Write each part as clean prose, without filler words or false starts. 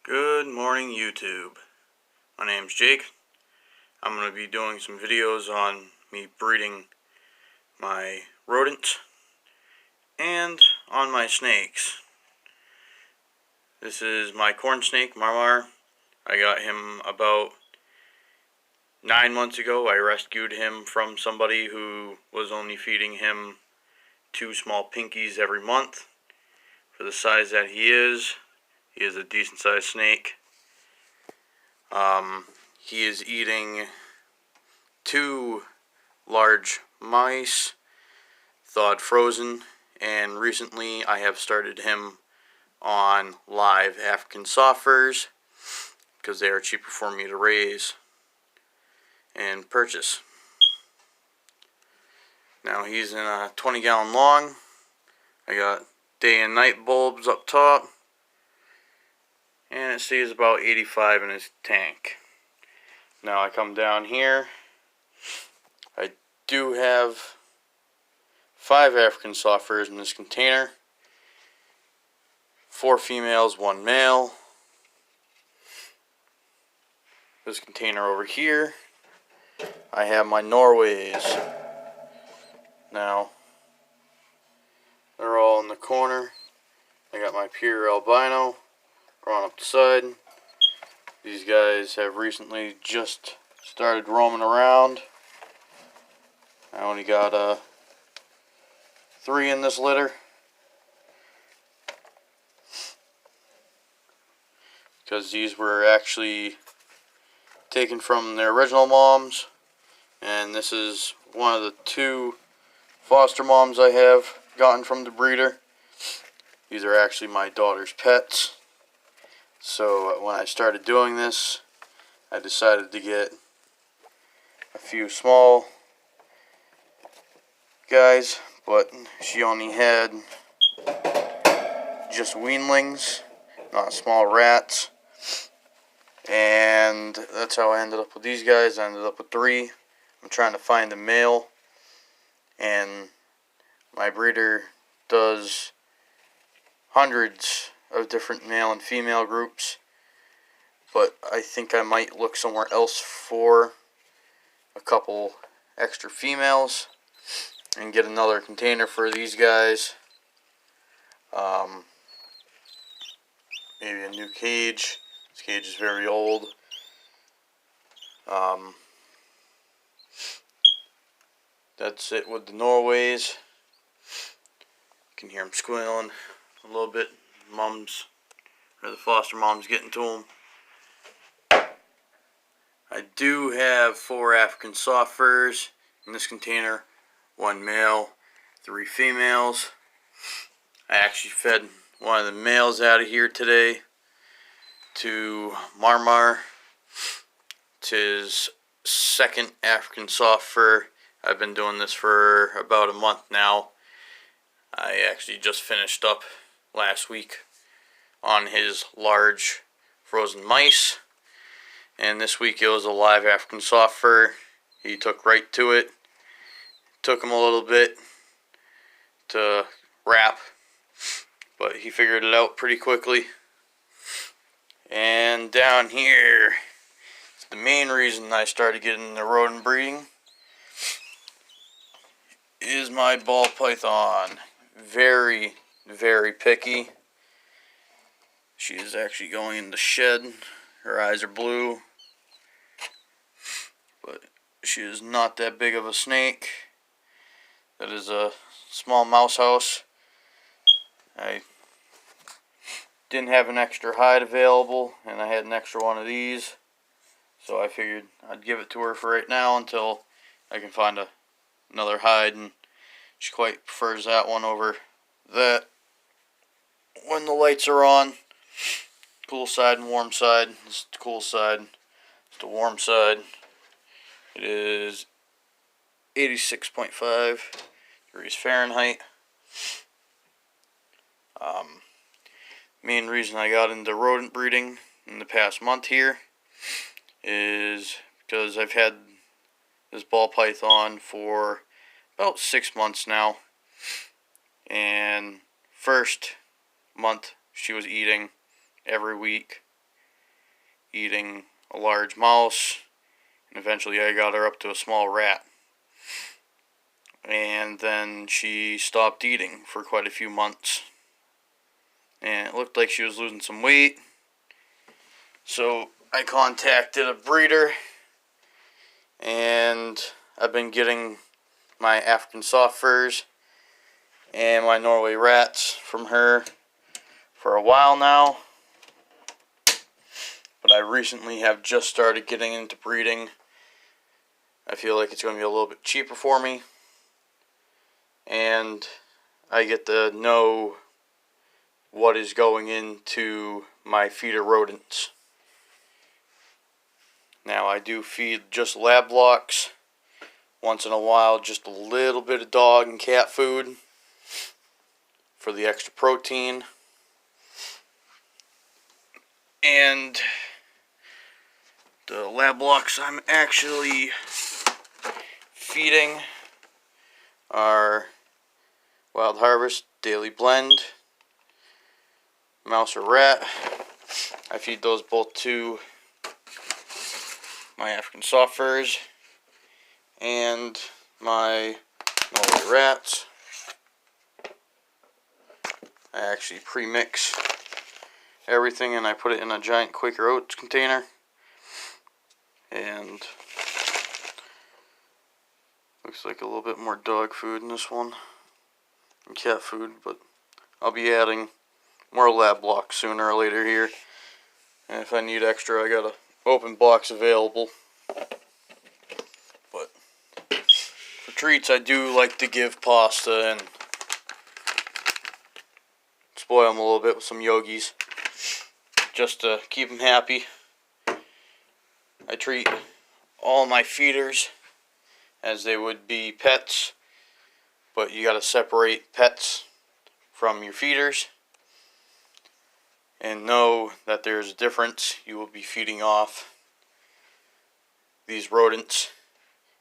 Good morning, YouTube. My name's Jake. I'm going to be doing some videos on me breeding my rodents and on my snakes. This is my corn snake, Marmar. I got him about 9 months ago. I rescued him from somebody who was only feeding him 2 small pinkies every month. For the size that he is a decent sized snake. He is eating 2 large mice, thawed frozen, and recently I have started him on live African soft furs because they are cheaper for me to raise and purchase. Now he's in a 20-gallon long. I got day and night bulbs up top, and it stays about 85 in his tank. Now I come down here. I do have 5 African soft furs in this container. 4 females, 1 male. This container over here, I have my Norways. Now, they're all in the corner. I got my pure albino drawn up the side. These guys have recently just started roaming around. I only got 3 in this litter because these were actually taken from their original moms, and this is one of the 2 foster moms I have gotten from the breeder. These are actually my daughter's pets. So when I started doing this, I decided to get a few small guys, but she only had just weanlings, not small rats. And that's how I ended up with these guys. I ended up with 3. I'm trying to find a male, and my breeder does hundreds of different male and female groups, but I think I might look somewhere else for a couple extra females and get another container for these guys. Maybe a new cage. This cage is very old. That's it with the Norways. You can hear them squealing a little bit. The foster mom's getting to them. I do have 4 African soft furs in this container. 1 male, 3 females. I actually fed one of the males out of here today to Marmar. It's his 2nd African soft fur. I've been doing this for about a month now. I actually just finished up last week on his large frozen mice, and this week it was a live African soft fur. He took right to it. Took him a little bit to wrap, but he figured it out pretty quickly. And down here, the main reason I started getting the rodent breeding is my ball python. Very, very picky. She is actually going in the shed. Her eyes are blue, but she is not that big of a snake. That is a small mouse house. I didn't have an extra hide available, and I had an extra one of these, so I figured I'd give it to her for right now until I can find another hide, and she quite prefers that one over that. When the lights are on, cool side and warm side. This is the cool side. It's the warm side. It is 86.5 degrees Fahrenheit. Main reason I got into rodent breeding in the past month here is because I've had this ball python for about 6 months now, and first month she was eating every week, eating a large mouse, and eventually I got her up to a small rat. And then she stopped eating for quite a few months, and it looked like she was losing some weight. So I contacted a breeder, and I've been getting my African soft furs and my Norway rats from her for a while now. But I recently have just started getting into breeding. I feel like it's going to be a little bit cheaper for me, and I get to know what is going into my feeder rodents. Now, I do feed just lab blocks. Once in a while, just a little bit of dog and cat food for the extra protein. And the lab blocks I'm actually feeding are Wild Harvest Daily Blend, Mouse or Rat. I feed those both to my African soft furs and my Norway rats. I actually pre-mix everything and I put it in a giant Quaker Oats container. And looks like a little bit more dog food in this one and cat food, but I'll be adding more lab blocks sooner or later here. And if I need extra, I got an open box available. But for treats, I do like to give pasta and spoil them a little bit with some yogis, just to keep them happy. I treat all my feeders as they would be pets, but you gotta separate pets from your feeders and know that there's a difference. You will be feeding off these rodents,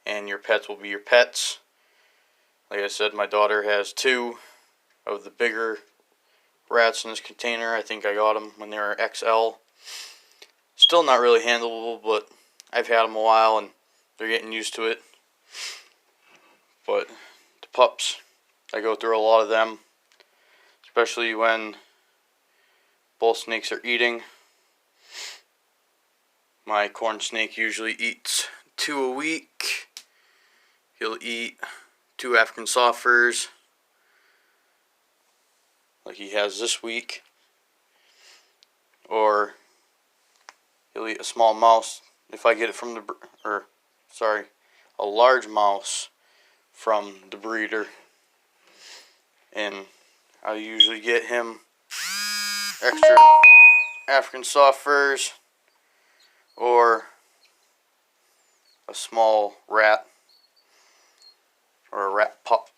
and your pets will be your pets. Like I said, my daughter has 2 of the bigger rats in this container. I think I got them when they were XL. Still not really handleable, but I've had them a while and they're getting used to it. But the pups, I go through a lot of them, especially when both snakes are eating. My corn snake usually eats 2 a week. He'll eat 2 African soft furs, like he has this week, or he'll eat a small mouse if I get it from a large mouse from the breeder. And I usually get him extra African soft furs or a small rat or a rat pup,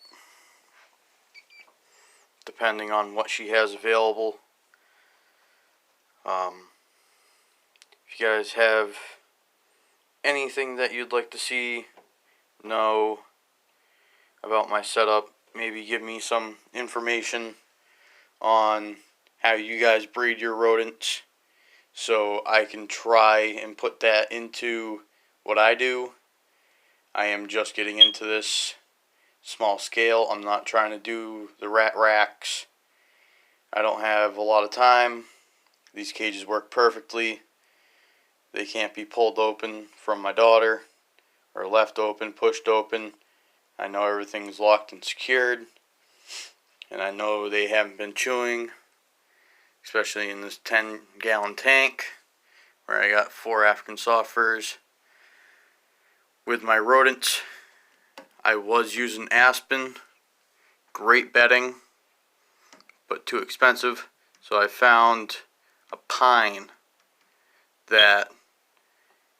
depending on what she has available. If you guys have anything that you'd like to know about my setup, maybe give me some information on how you guys breed your rodents so I can try and put that into what I do. I am just getting into this small scale. I'm not trying to do the rat racks. I don't have a lot of time. These cages work perfectly. They can't be pulled open from my daughter or left open, pushed open. I know everything's locked and secured, and I know they haven't been chewing, especially in this 10-gallon tank where I got 4 African soft furs. With my rodents, I was using aspen, great bedding, but too expensive, so I found a pine that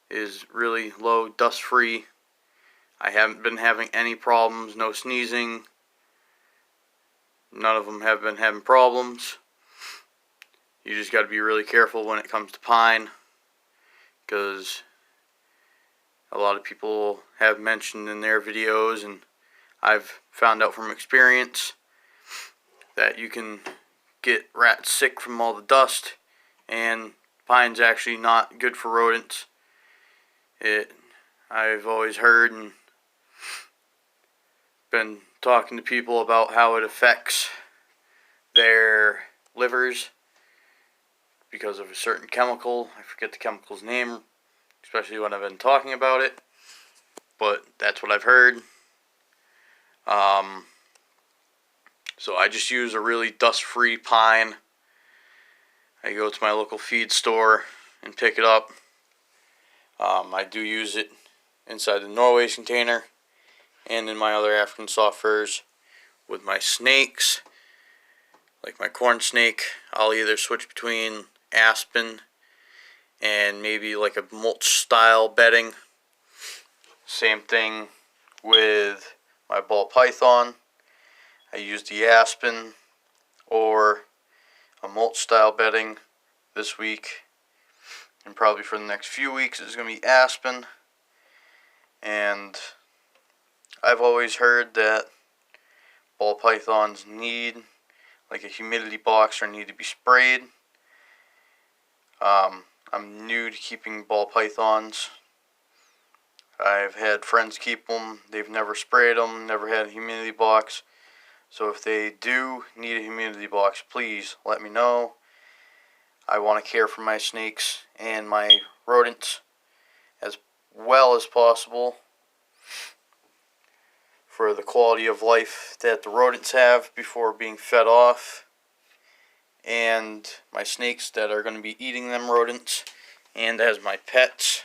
is really low, dust free. I haven't been having any problems, no sneezing. None of them have been having problems. You just got to be really careful when it comes to pine, because a lot of people have mentioned in their videos, and I've found out from experience, that you can get rats sick from all the dust, and Pine's actually not good for rodents. I've always heard and been talking to people about how it affects their livers because of a certain chemical. I forget the chemical's name, especially when I've been talking about it, but that's what I've heard. So I just use a really dust-free pine. I go to my local feed store and pick it up. I do use it inside the Norway's container and in my other African soft furs. With my snakes, like my corn snake, I'll either switch between aspen and maybe like a mulch style bedding. Same thing with my ball python. I use the aspen or a mulch style bedding this week, and probably for the next few weeks it's going to be aspen. And I've always heard that ball pythons need like a humidity box or need to be sprayed. I'm new to keeping ball pythons. I've had friends keep them. They've never sprayed them, never had a humidity box. So if they do need a humidity box, please let me know. I want to care for my snakes and my rodents as well as possible for the quality of life that the rodents have before being fed off, and my snakes that are going to be eating them rodents, and as my pets.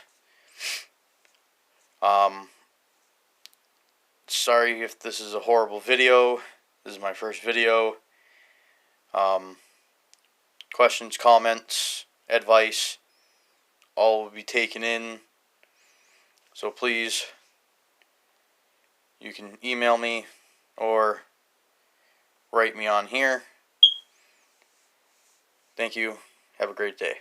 Sorry if this is a horrible video. This is my first video. Questions, comments, advice, all will be taken in. So please, you can email me or write me on here. Thank you. Have a great day.